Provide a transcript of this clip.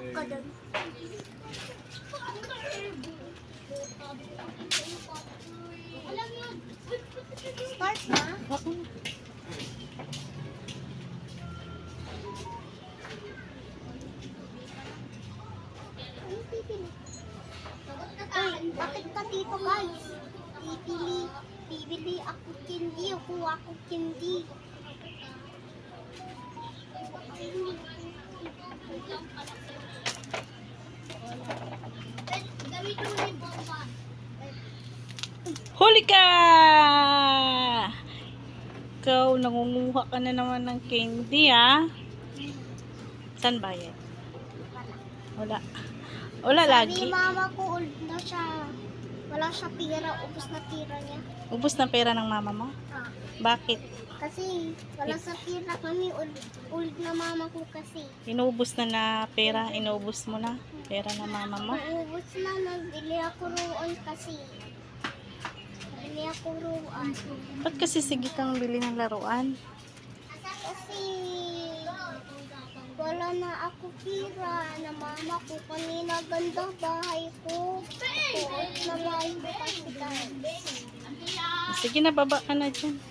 Stop ka dun. Start na. Ano pipili? Ay, bakit ka dito guys? Bibili ako candy. Kuha ako candy. Huli ka! Ikaw, nangunguha ka na naman ng candy, ha? Saan ba yan? Wala. Wala Sabi lagi. ni mama ko, old na siya. Wala siya pera. Ubus na tira niya. Ubus na pera ng mama mo? Ah. Bakit? Kasi wala sa pera kami. Old na mama ko kasi. Inubos na pera? Inubos mo na pera ng mama mo? Ubus na. Nagbili ako roon kasi. Nagbili ako roon. Ba't kasi sige kang bili ng laruan? Kasi wala na ako pira na mama ko kanina. Ganda bahay ko. Tuot na bahay ko kasi guys. Sige na, baba ka na dyan.